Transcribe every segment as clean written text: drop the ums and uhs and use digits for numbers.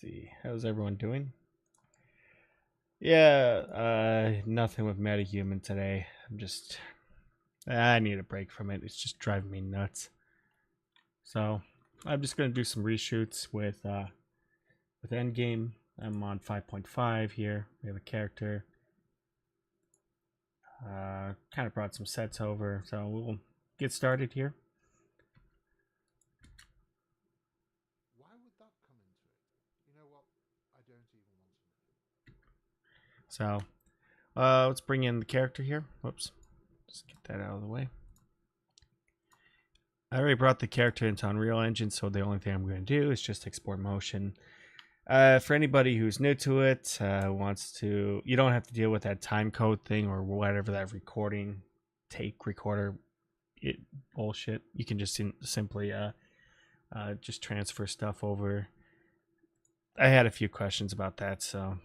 see. How's everyone doing? Yeah, nothing with MetaHuman today. I need a break from it. It's just driving me nuts. So I'm just gonna do some reshoots with Endgame. I'm on 5.5 here. We have a character. Kind of brought some sets over, so we'll get started here. Why would that come into it? You know what? I don't even want to know. So let's bring in the character here. Whoops, just get that out of the way. I already brought the character into Unreal Engine, so the only thing I'm going to do is just export motion. For anybody who's new to it, you don't have to deal with that time code thing or whatever that take recorder bullshit. You can just simply just transfer stuff over. I had a few questions about that, so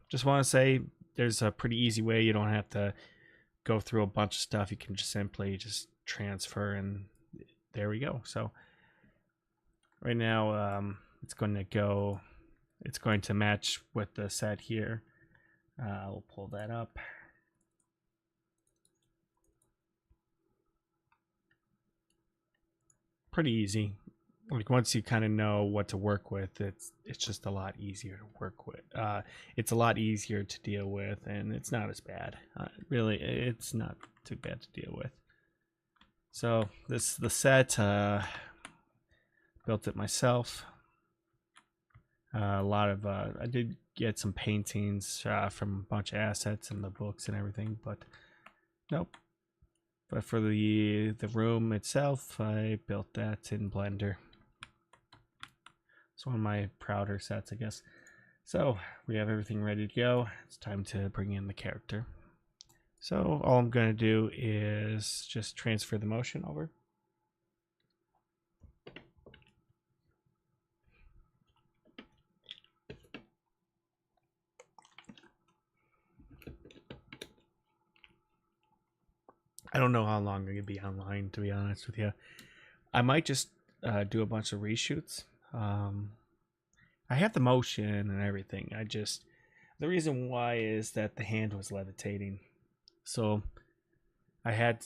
just want to say there's a pretty easy way. You don't have to go through a bunch of stuff. You can just simply just transfer, and there we go. So right now it's going to match with the set here. We'll pull that up. Pretty easy. Like once you kind of know what to work with, it's just a lot easier to work with. It's a lot easier to deal with, and it's not as bad. Really, it's not too bad to deal with. So this is the set. Built it myself. I did get some paintings from a bunch of assets in the books and everything, but nope. But for the room itself, I built that in Blender. It's one of my prouder sets, I guess. So we have everything ready to go. It's time to bring in the character. So all I'm going to do is just transfer the motion over. I don't know how long I'm going to be online, to be honest with you. I might just do a bunch of reshoots. I have the motion and everything. The reason why is that the hand was levitating. So I had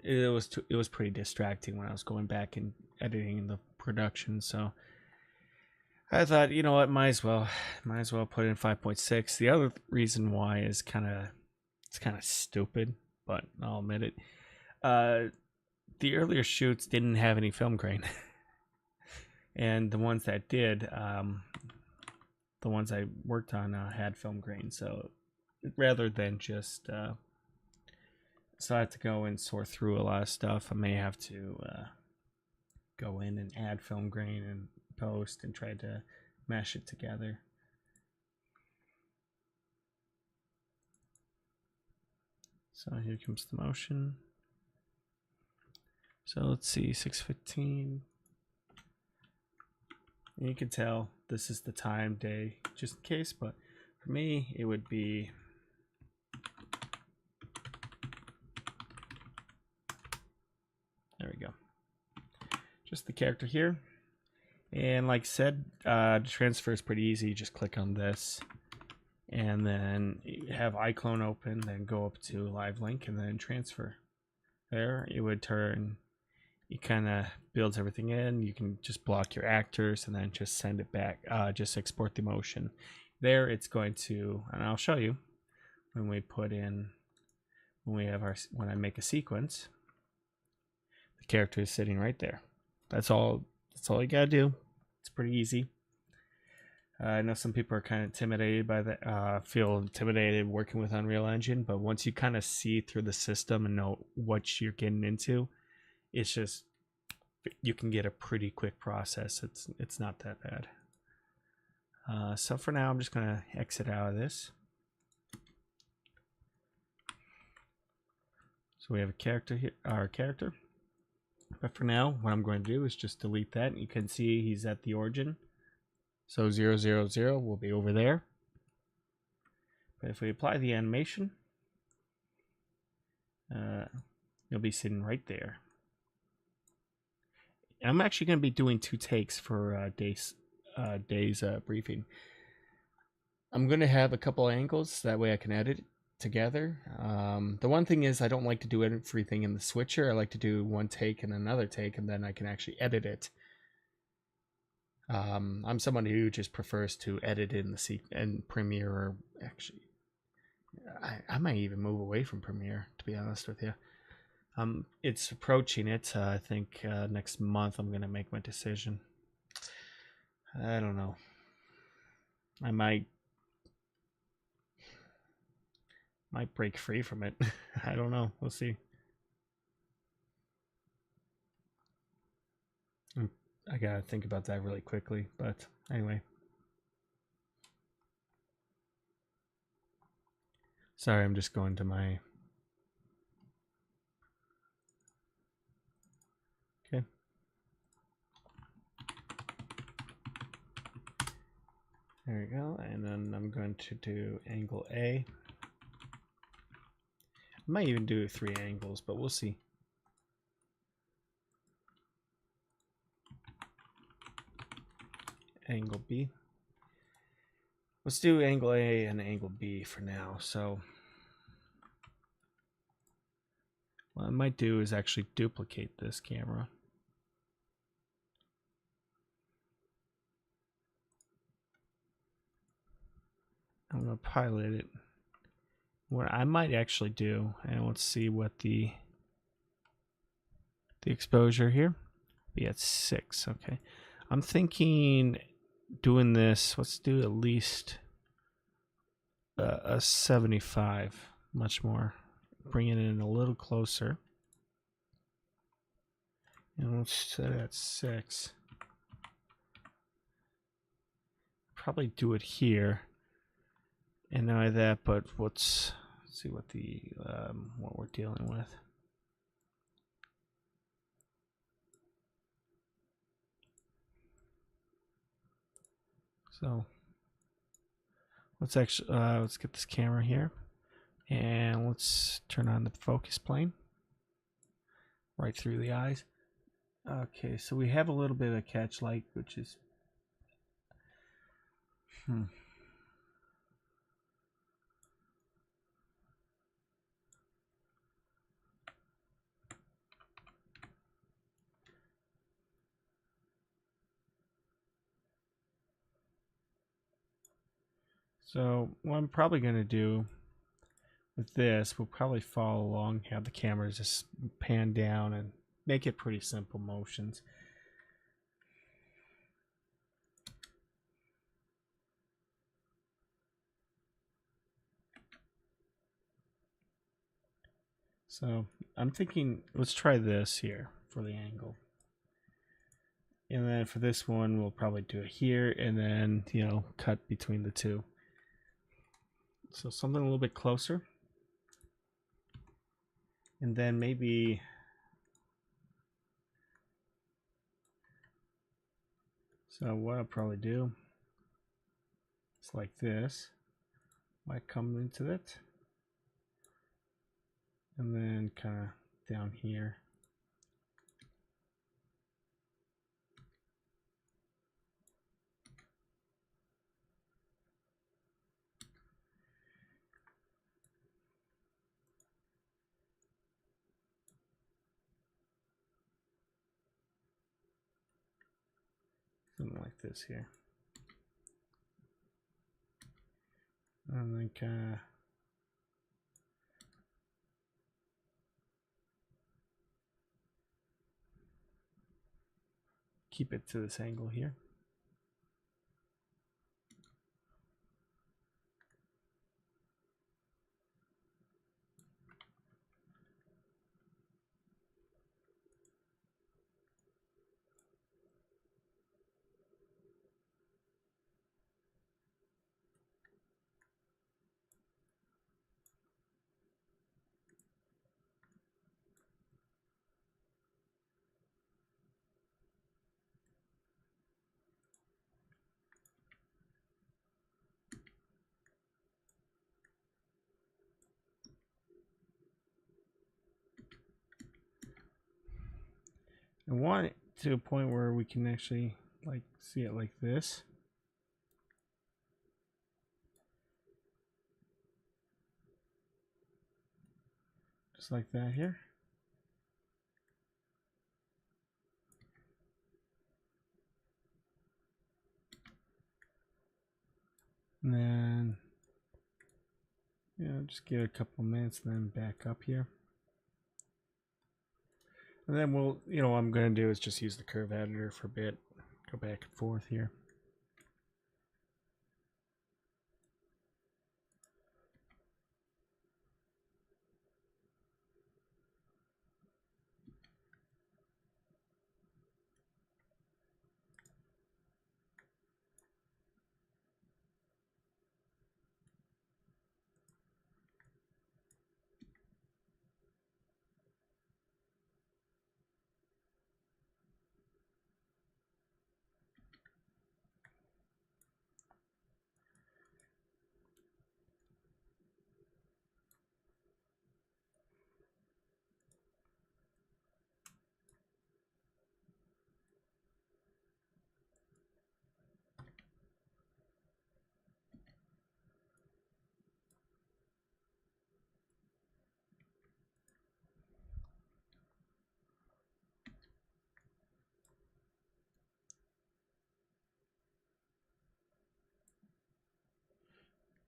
it was pretty distracting when I was going back and editing the production. So I thought, you know what, might as well put it in 5.6. The other reason why is it's kind of stupid, but I'll admit it. The earlier shoots didn't have any film grain, and the ones that did, the ones I worked on had film grain. So rather than just so I have to go and sort through a lot of stuff. I may have to go in and add film grain and post and try to mesh it together. So here comes the motion. So let's see, 6:15. And you can tell this is the time, day, just in case, but for me, it would be there we go. Just the character here. And like I said, the transfer is pretty easy. You just click on this and then you have iclone open, then go up to live link and then transfer. There, it would turn. It kind of builds everything in. You can just block your actors and then just send it back. Just export the motion. There, it's going to, and I'll show you when we put in, when I make a sequence, the character is sitting right there. That's all you gotta do. It's pretty easy. I know some people are kind of intimidated by that, feel intimidated working with Unreal Engine, but once you kind of see through the system and know what you're getting into, it's just, you can get a pretty quick process. It's not that bad. So for now, I'm just gonna exit out of this. So we have a character here, our character. But for now, what I'm going to do is just delete that. You can see he's at the origin. So 0, 0, 0 will be over there. But if we apply the animation, you'll be sitting right there. I'm actually going to be doing 2 takes for day's briefing. I'm going to have a couple angles, that way I can edit it together. The one thing is I don't like to do everything in the switcher. I like to do one take and another take, and then I can actually edit it. I'm someone who just prefers to edit in in Premiere, or actually, I might even move away from Premiere, to be honest with you. It's approaching it. I think next month I'm gonna make my decision. I don't know. I might break free from it. I don't know. We'll see. I gotta think about that really quickly. But anyway. Sorry, I'm just going to my... Okay. There we go. And then I'm going to do angle A. I might even do 3 angles, but we'll see. Angle B. Let's do angle A and angle B for now. So what I might do is actually duplicate this camera. I'm going to pilot it. What I might actually do, and let's see what the exposure here be at 6. Okay, I'm thinking doing this. Let's do at least a 75, much more. Bring it in a little closer, and let's set it at 6. Probably do it here. And not only that, but let's see what the what we're dealing with. So let's actually let's get this camera here, and let's turn on the focus plane right through the eyes. Okay, so we have a little bit of catch light, which is So what I'm probably going to do with this, we'll probably follow along, have the cameras just pan down and make it pretty simple motions. So I'm thinking, let's try this here for the angle. And then for this one, we'll probably do it here and then, cut between the two. So something a little bit closer. And then maybe so what I'll probably do is like this. Might come into it. And then kind of down here. Something like this here. And then kind of keep it to this angle here. I want it to a point where we can actually like see it like this. just like that here. And then, just give it a couple minutes and then back up here. And then we'll, what I'm going to do is just use the curve editor for a bit, go back and forth here.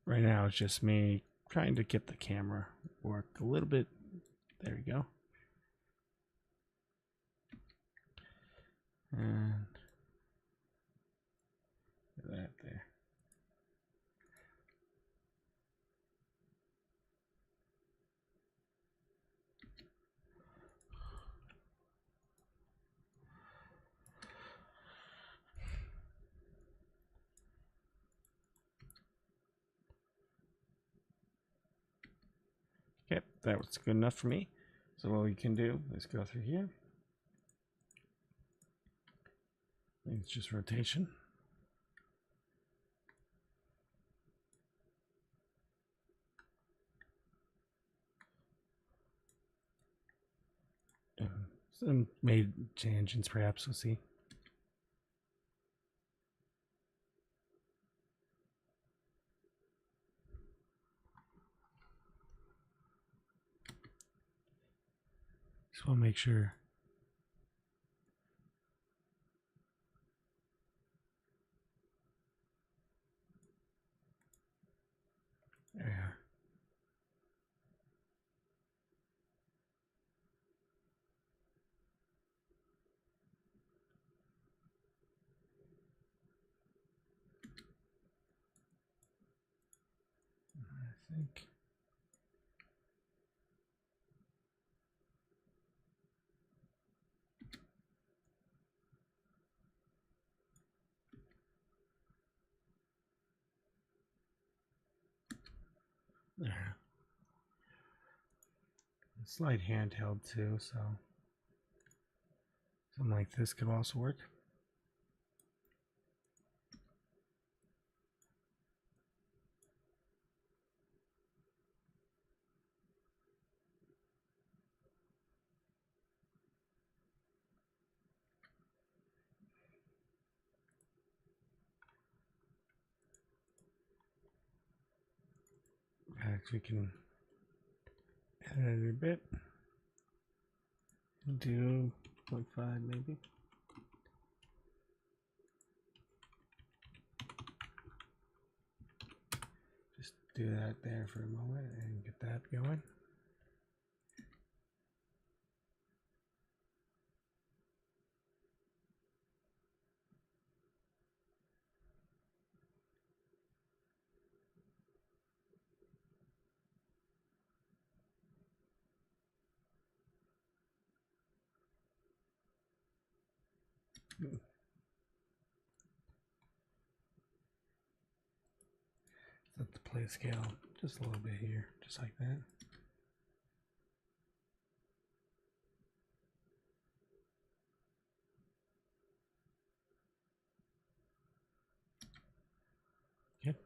Right now it's just me trying to get the camera work a little bit. There we go. And that there. Okay, that was good enough for me. So what we can do is go through here. It's just rotation. Some made tangents, perhaps. We'll see. Just want to make sure. There we are. I think. There. Slight handheld too, so something like this could also work. We can edit it a bit. Do 0.5 maybe. Just do that there for a moment and get that going. Set the play scale just a little bit here, just like that. Okay.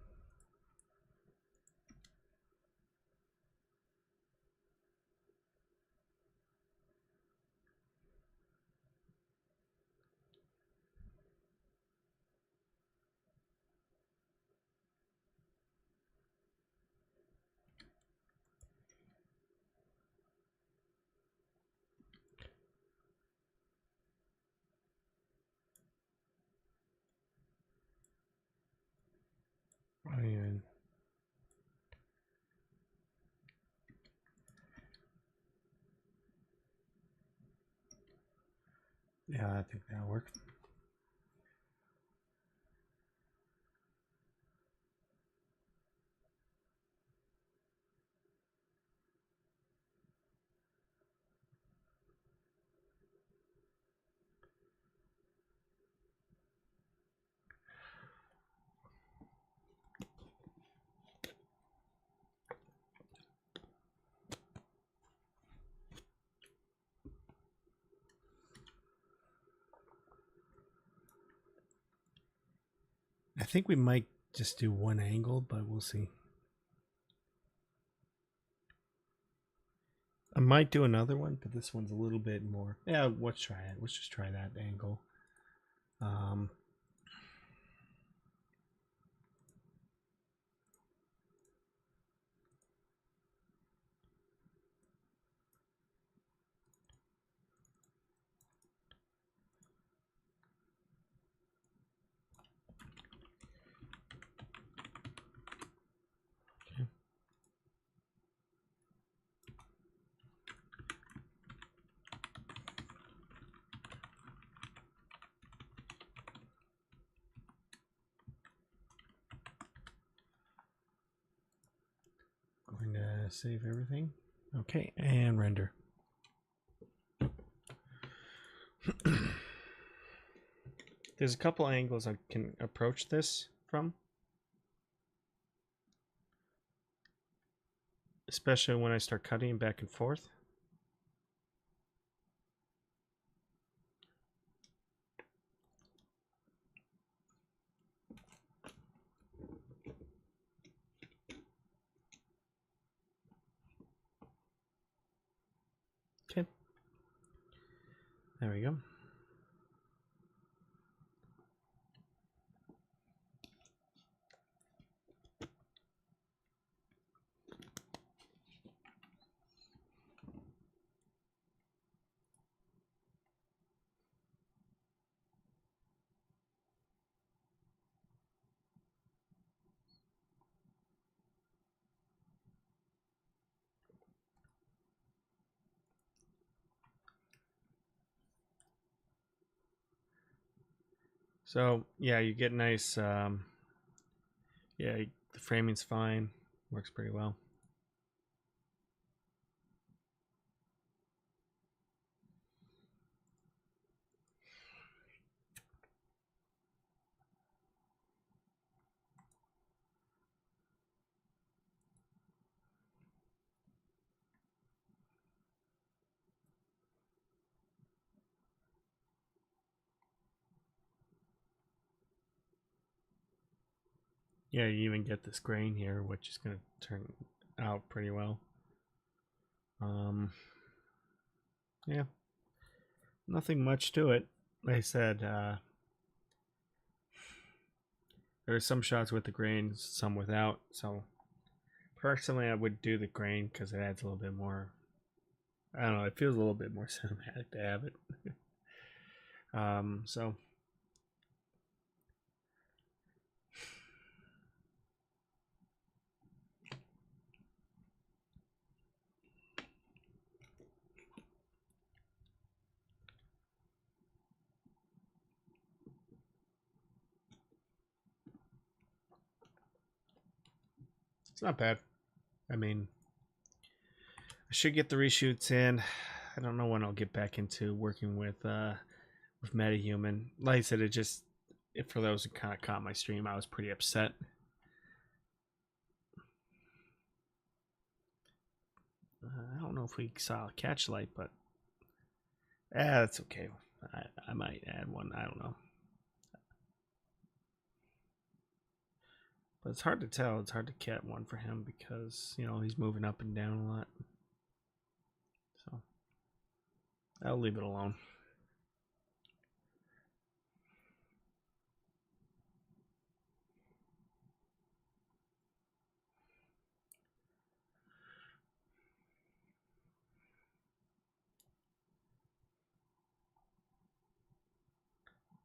Yeah, I think that'll work. I think we might just do one angle, but we'll see. I might do another one, but this one's a little bit more. Yeah, let's try it. Let's just try that angle. Okay. Going to save everything. Okay, and render. There's a couple angles I can approach this from, especially when I start cutting back and forth. Okay, there we go. So yeah, you get nice. Yeah, the framing's fine. Works pretty well. Yeah, you even get this grain here, which is going to turn out pretty well. Yeah, nothing much to it. Like I said, there are some shots with the grain, some without. So personally, I would do the grain because it adds a little bit more. I don't know. It feels a little bit more cinematic to have it. So it's not bad. I mean, I should get the reshoots in. I don't know when I'll get back into working with MetaHuman. Like I said, it just for those who kind of caught my stream, I was pretty upset. I don't know if we saw a catch light, but that's okay. I might add one. I don't know. But it's hard to tell. It's hard to get one for him because, you know, he's moving up and down a lot. So I'll leave it alone.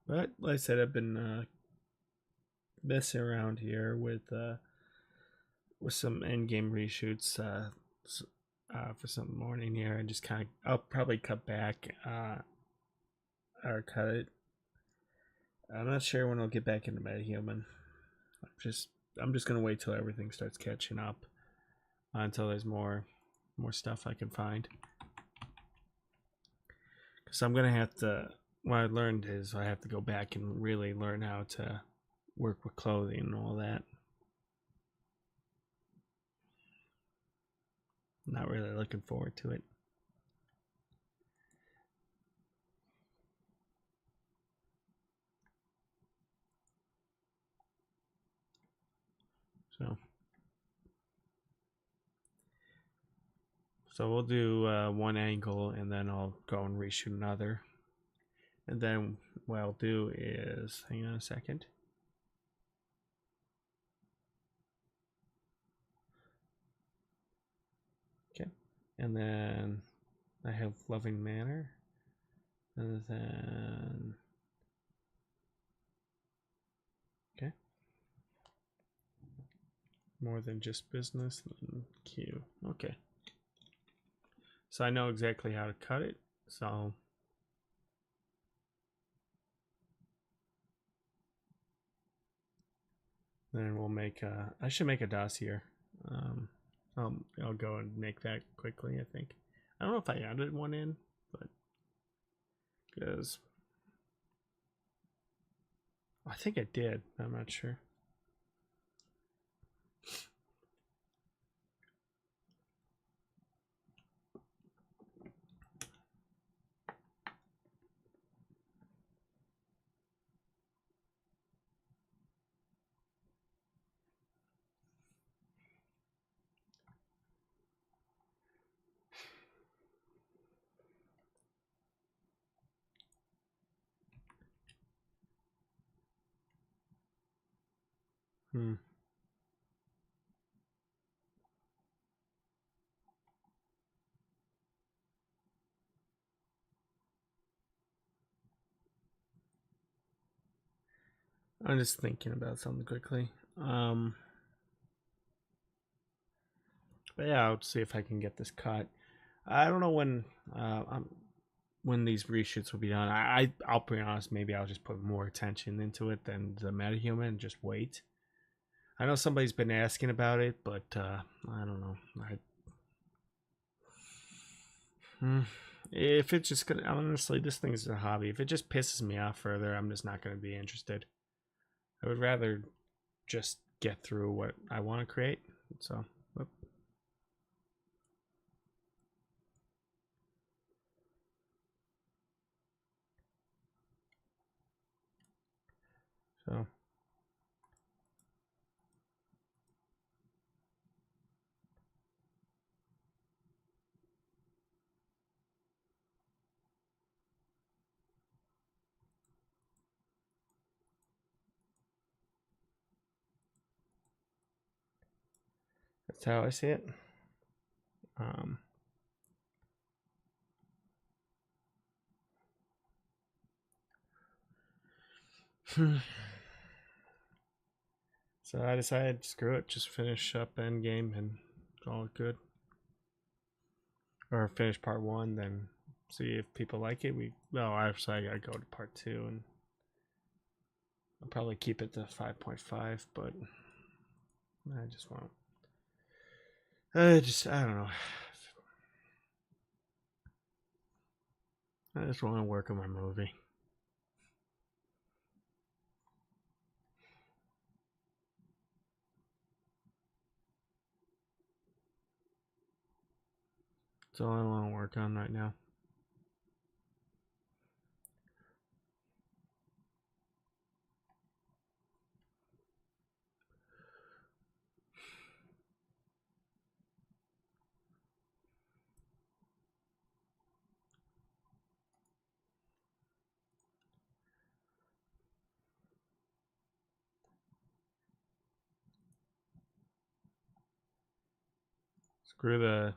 But like I said, I've been messing around here with some Endgame reshoots for some morning here. I just kind of I'll probably cut back or cut it. I'm not sure when I'll get back into Metahuman. I'm just gonna wait till everything starts catching up until there's more stuff I can find. Because I'm gonna have to. What I learned is I have to go back and really learn how to work with clothing and all that. Not really looking forward to it. So we'll do one angle and then I'll go and reshoot another. And then what I'll do is, hang on a second. Okay. And then I have Loving Manor. And then, okay. More than just business. And Q. Okay. So I know exactly how to cut it. So then we'll make I should make a dossier. I'll go and make that quickly, I think. I don't know if I added one in, but because I think I did. I'm not sure. I'm just thinking about something quickly. But yeah, I'll see if I can get this cut. I don't know when these reshoots will be done. I'll be honest. Maybe I'll just put more attention into it than the metahuman and just wait. I know somebody's been asking about it, but I don't know. If it's just gonna, honestly, this thing is a hobby. If it just pisses me off further, I'm just not gonna be interested. I would rather just get through what I want to create. So, whoop. So that's how I see it. So I decided, screw it, just finish up Endgame and call it good. Or finish part 1, then see if people like it. Actually, I gotta go to part 2, and I'll probably keep it to 5.5, but I just won't. I don't know. I just want to work on my movie. That's all I want to work on right now. Screw the,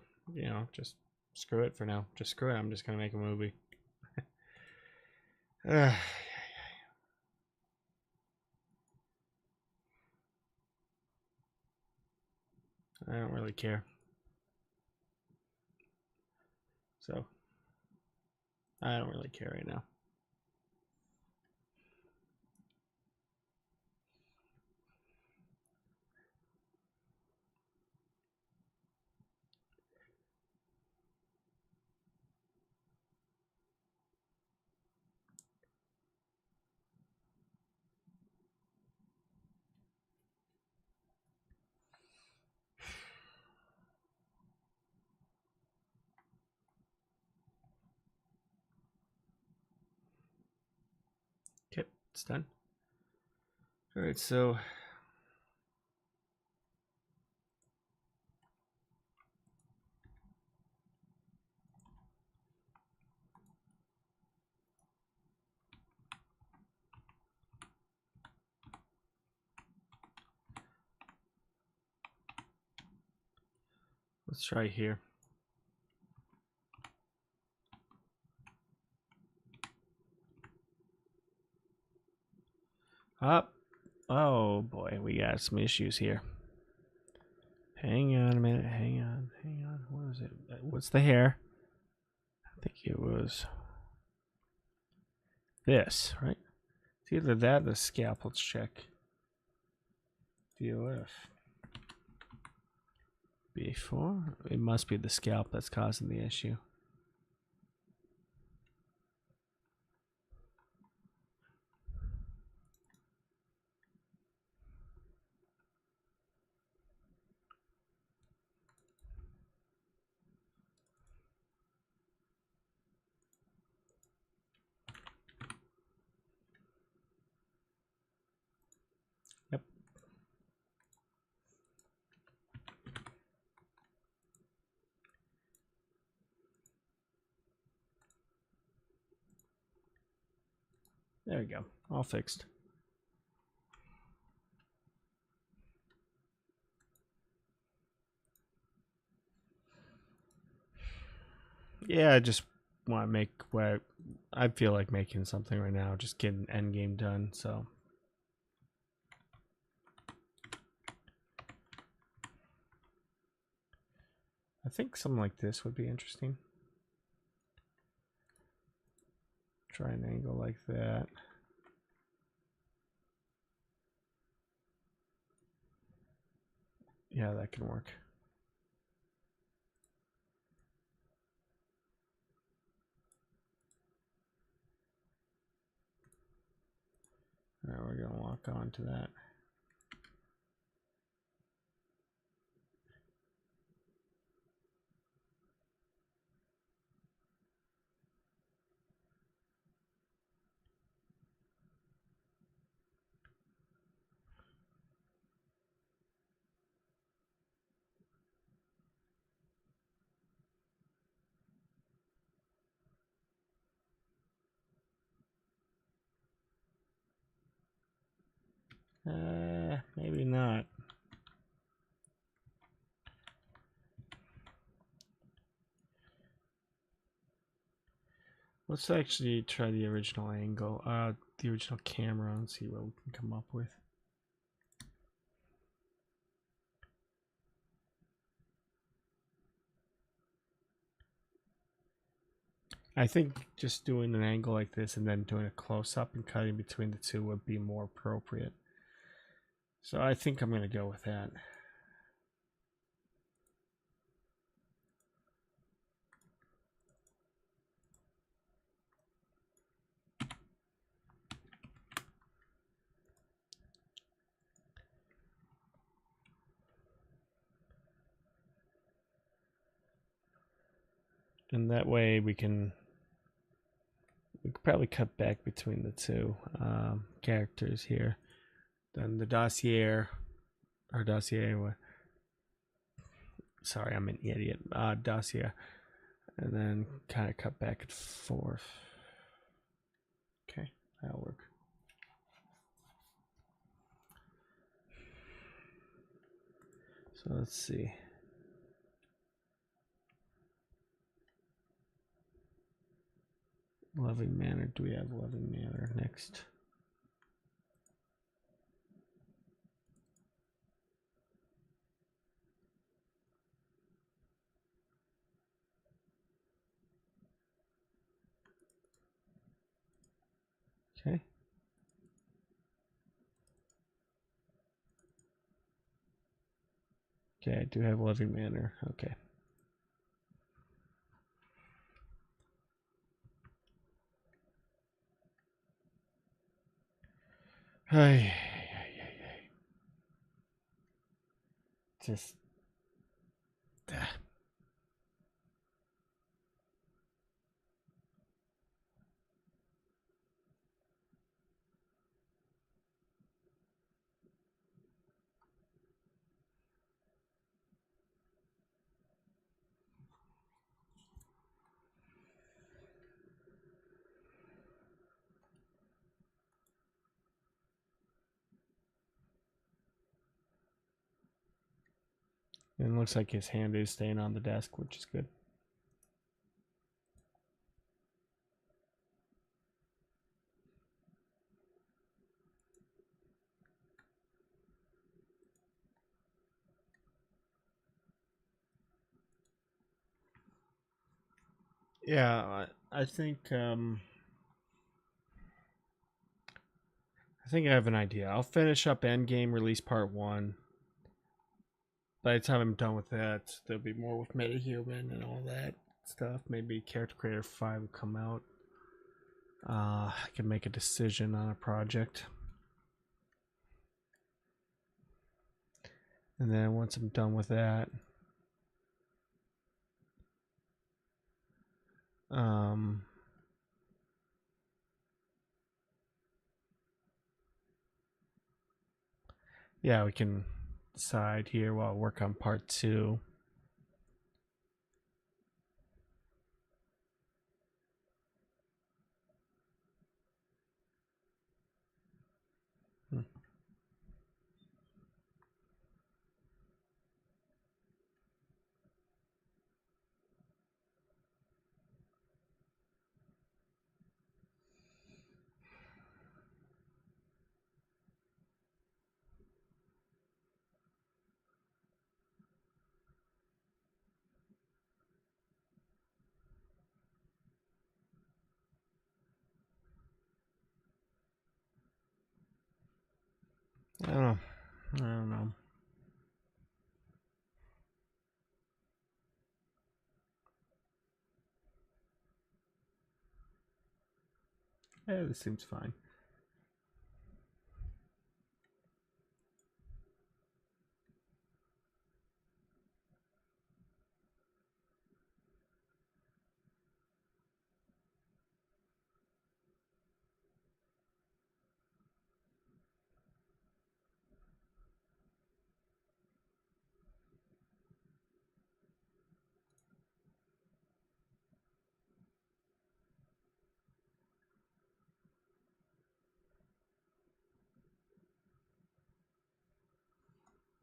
just screw it for now. Just screw it. I'm just gonna make a movie. I don't really care. So I don't really care right now. it's done. All right, so let's try here. Up. Oh boy, we got some issues here. Hang on a minute. Hang on. What is it? What's the hair? I think it was this, right? It's either that or the scalp. Let's check. DOF. Before? It must be the scalp that's causing the issue. Yep. There we go. All fixed. Yeah, I just want to make where I feel like making something right now. Just getting Endgame done, so. I think something like this would be interesting. Try an angle like that. Yeah, that can work. All right, we're gonna lock on to that. Maybe not. Let's actually try the original angle, the original camera, and see what we can come up with. I think just doing an angle like this and then doing a close-up and cutting between the two would be more appropriate. So I think I'm going to go with that. And that way we could probably cut back between the two characters here. Then the dossier, sorry, I'm an idiot. Dossier. And then kind of cut back and forth. Okay, that'll work. So let's see. Loving manner. Do we have loving manner next? Okay. Okay, I do have loving manner. Okay. Hey. Just. And it looks like his hand is staying on the desk, which is good. Yeah, I think I have an idea. I'll finish up Endgame, release part 1. By the time I'm done with that, there'll be more with MetaHuman and all that stuff. Maybe Character Creator 5 will come out. I can make a decision on a project. And then once I'm done with that, yeah, we can decide here while I work on part 2. I don't know. I don't know. Yeah, this seems fine.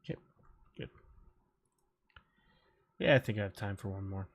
Okay, good. Yeah, I think I have time for one more.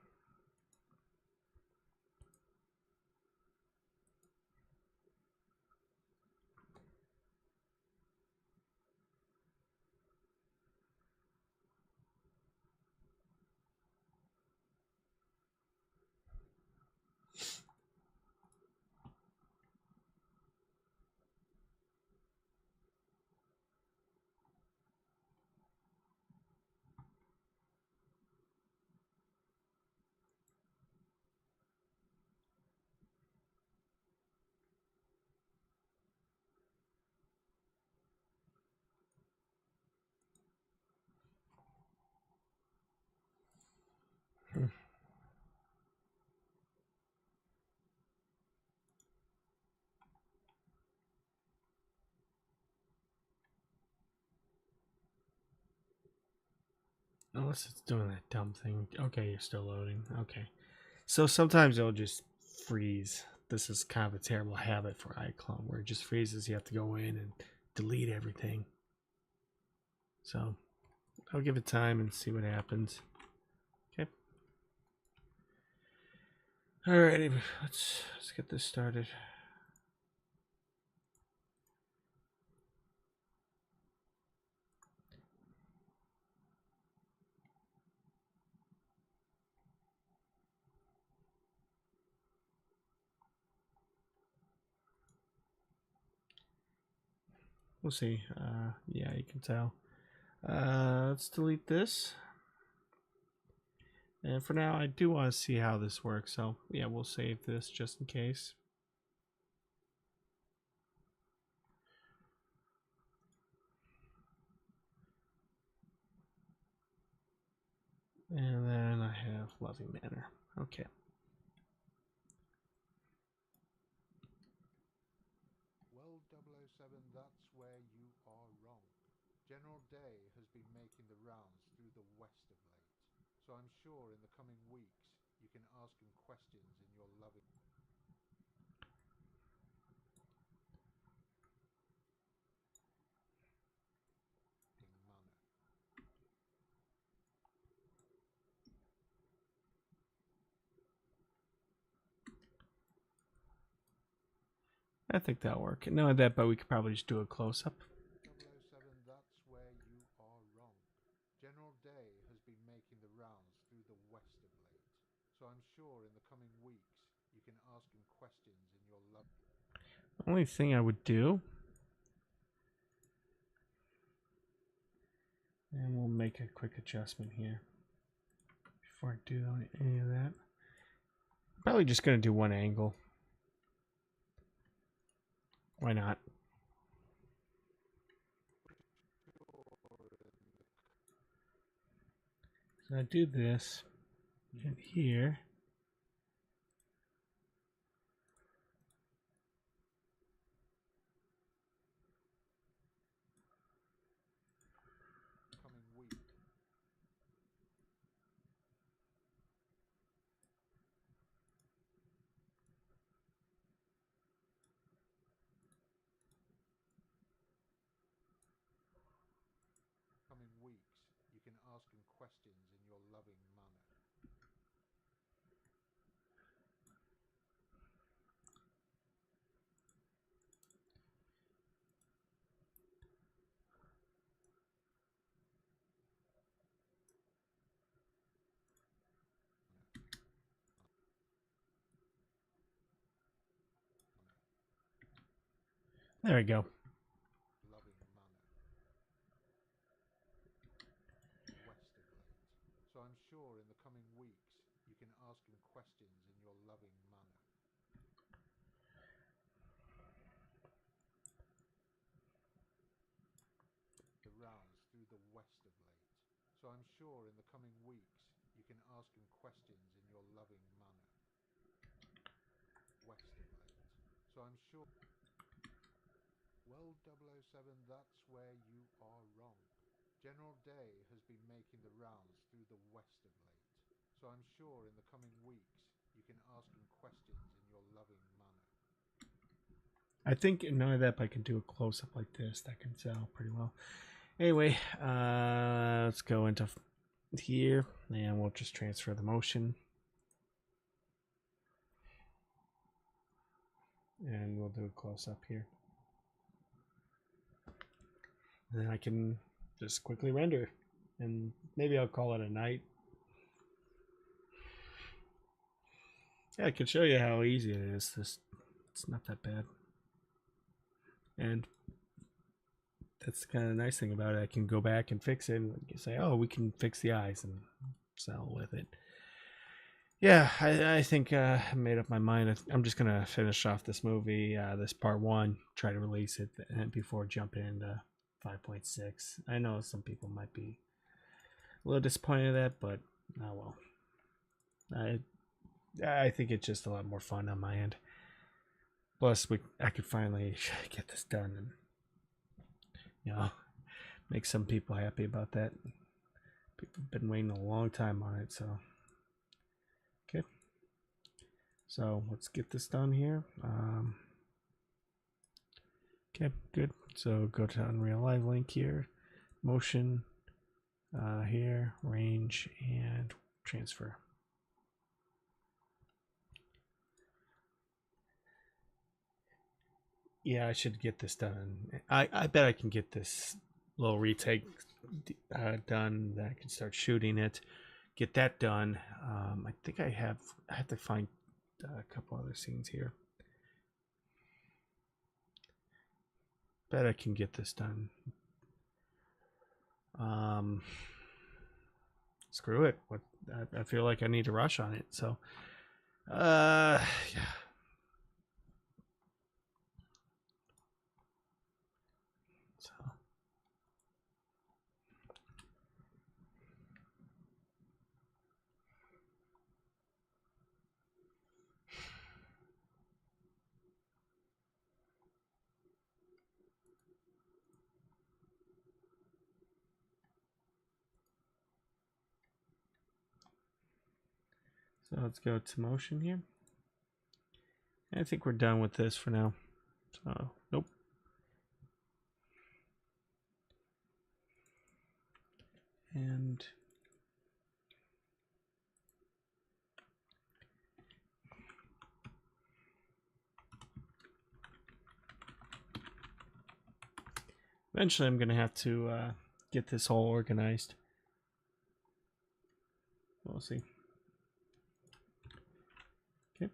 Unless it's doing that dumb thing. Okay, you're still loading. Okay. So sometimes it'll just freeze. This is kind of a terrible habit for iClone where it just freezes. You have to go in and delete everything. So I'll give it time and see what happens. Okay. Alrighty, let's get this started. We'll see. Yeah, you can tell. Let's delete this. And for now, I do want to see how this works. So yeah, we'll save this just in case. And then I have loving manner. Okay. Well, 007, that's where you are wrong. General Day has been making the rounds through the West of late, so I'm sure in the coming weeks you can ask him questions in your loving manner. I think that'll work. Not that, but we could probably just do a close-up. 007, that's where you are wrong. General Day has been making the rounds through the west of late, so I'm sure in the coming weeks you can ask him questions in your love. The only thing I would do, and we'll make a quick adjustment here before I do any of that. Probably just going to do one angle. Why not? So I do this in here. Coming week. Coming weeks, you can ask him questions in your loving manner. There we go. Loving manner. West of late. So I'm sure in the coming weeks you can ask him questions in your loving manner. The rounds through the west of late. So I'm sure in the coming weeks you can ask him questions in your loving manner. West of late. So I'm sure. Well, 007, that's where you are wrong. General Day has been making the rounds through the west of late, so I'm sure in the coming weeks you can ask him questions in your loving manner. I think none of that, but I can do a close-up like this. That can sell pretty well. Anyway, let's go into here, and we'll just transfer the motion. And we'll do a close-up here. And then I can just quickly render. And maybe I'll call it a night. Yeah, I can show you how easy it is. It's not that bad. And that's the kind of nice thing about it. I can go back and fix it and say, oh, we can fix the eyes and sell with it. Yeah, I think I made up my mind. I'm just going to finish off this movie, this part 1, try to release it before jumping into 5.6. I know some people might be a little disappointed in that, but oh well. I think it's just a lot more fun on my end. Plus, I could finally get this done and, you know, make some people happy about that. People have been waiting a long time on it, so. Okay. So let's get this done here. Okay, good. So go to Unreal Live link here, motion here, range, and transfer. Yeah, I should get this done. I bet I can get this little retake done. That I can start shooting it. Get that done. I think I have to find a couple other scenes here. Bet I can get this done. Screw it. I feel like I need to rush on it. So, yeah. So let's go to motion here. I think we're done with this for now. So, nope. And Eventually I'm going to have to get this all organized. We'll see. Okay.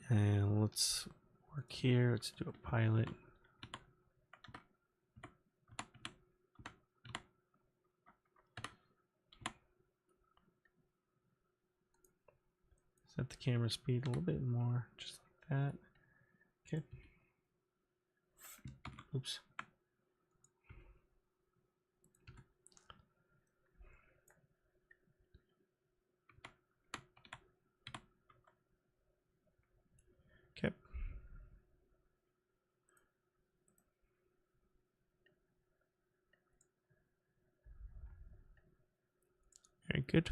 And let's work here. Let's do a pilot. Set the camera speed a little bit more, just like that. Okay. Oops. Okay. Very good.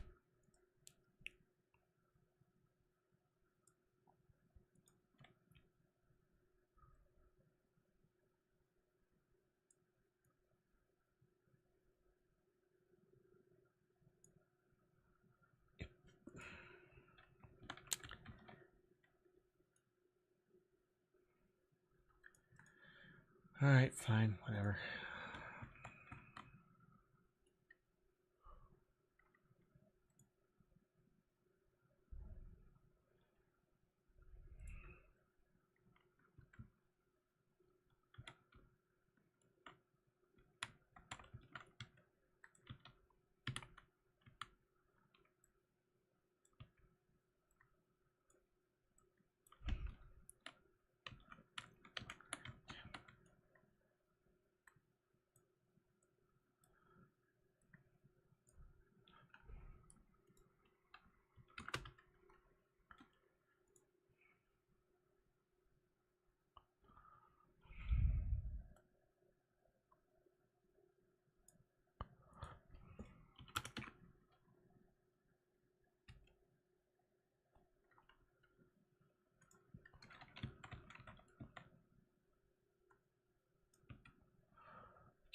All right, fine, whatever.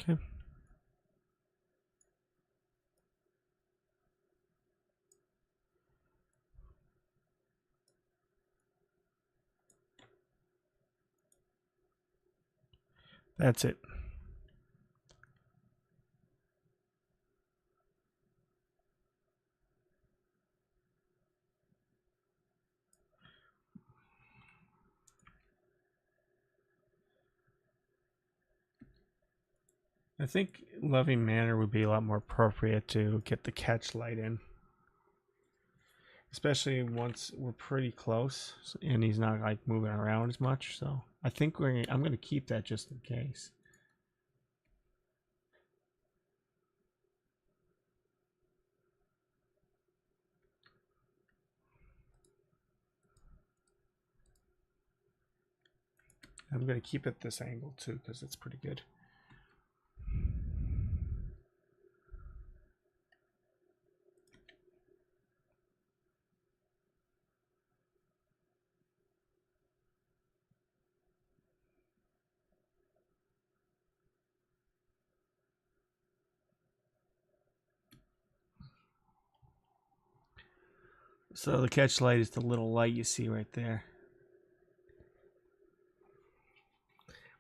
Okay. That's it. I think Loving Manor would be a lot more appropriate to get the catch light in. Especially once we're pretty close and he's not like moving around as much. So I think I'm going to keep that just in case. I'm going to keep it this angle too because it's pretty good. So the catch light is the little light you see right there.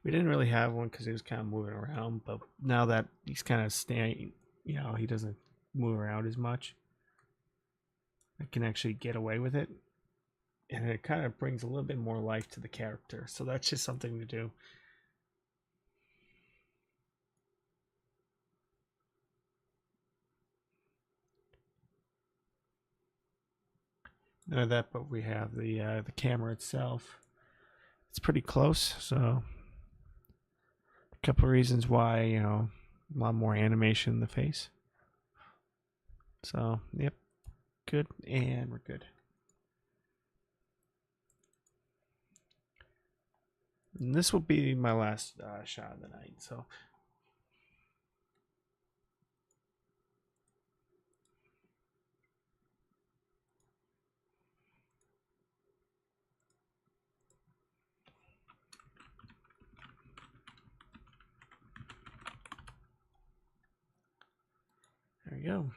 We didn't really have one because he was kind of moving around, but now that he's kind of staying, you know, he doesn't move around as much. I can actually get away with it. And it kind of brings a little bit more life to the character. So that's just something to do. None of that, but we have the camera itself. It's pretty close, so a couple of reasons why, you know, a lot more animation in the face. So, yep, good, and we're good. And this will be my last shot of the night, so. There we go.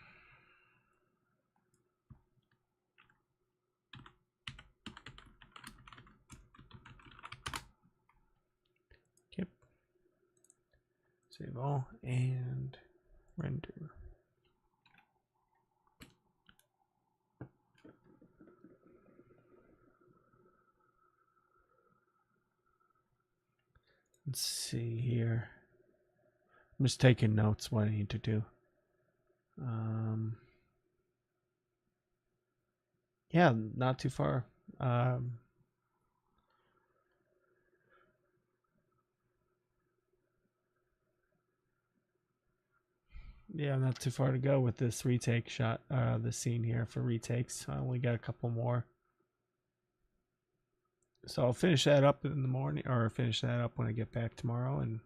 Save all and render. Let's see here. I'm just taking notes what I need to do. Yeah, not too far. Yeah, not too far to go with this retake shot. The scene here for retakes. I only got a couple more. So I'll finish that up in the morning, or finish that up when I get back tomorrow. And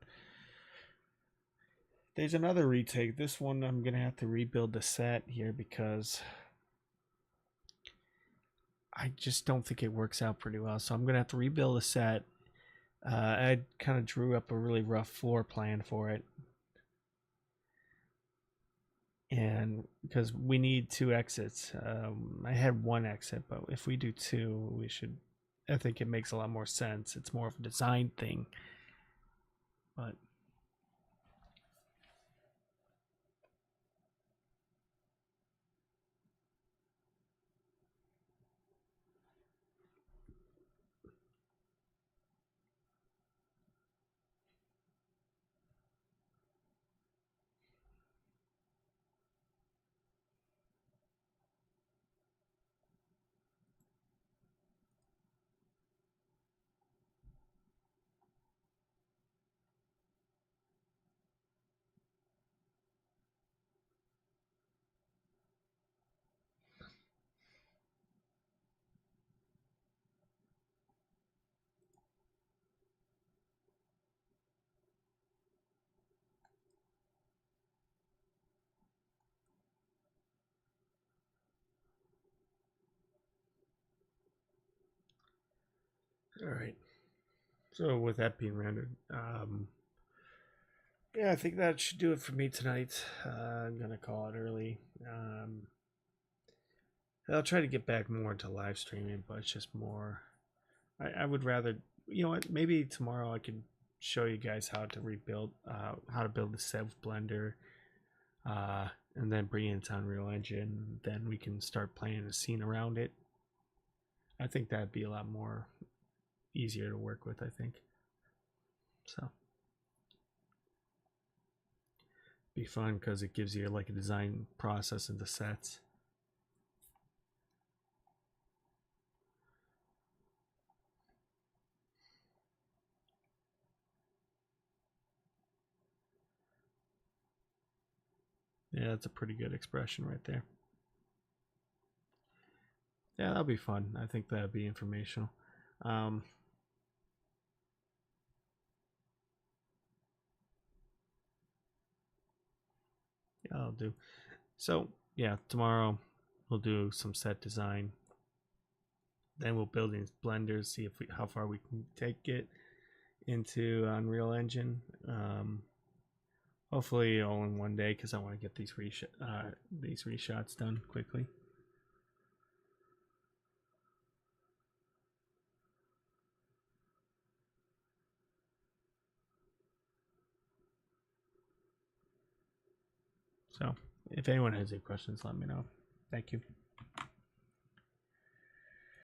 there's another retake. This one I'm gonna have to rebuild the set here because I just don't think it works out pretty well. So I'm gonna have to rebuild the set. I kind of drew up a really rough floor plan for it, and because we need 2 exits. I had 1 exit, but if we do 2, we should. I think it makes a lot more sense. It's more of a design thing, but. All right. So with that being rendered, yeah, I think that should do it for me tonight. I'm gonna call it early. I'll try to get back more into live streaming, but it's just more. I would rather, you know what? Maybe tomorrow I could show you guys how to rebuild, how to build the set with Blender, and then bring it into Unreal Engine. Then we can start playing a scene around it. I think that'd be a lot more easier to work with. I think so. Be fun because it gives you like a design process into sets. Yeah, that's a pretty good expression right there. Yeah, that'll be fun. I think that'd be informational. Um, yeah, I'll do. So yeah, tomorrow we'll do some set design. Then we'll build in Blender, see if how far we can take it into Unreal Engine. Hopefully all in one day because I want to get these reshots done quickly. So if anyone has any questions, let me know. Thank you.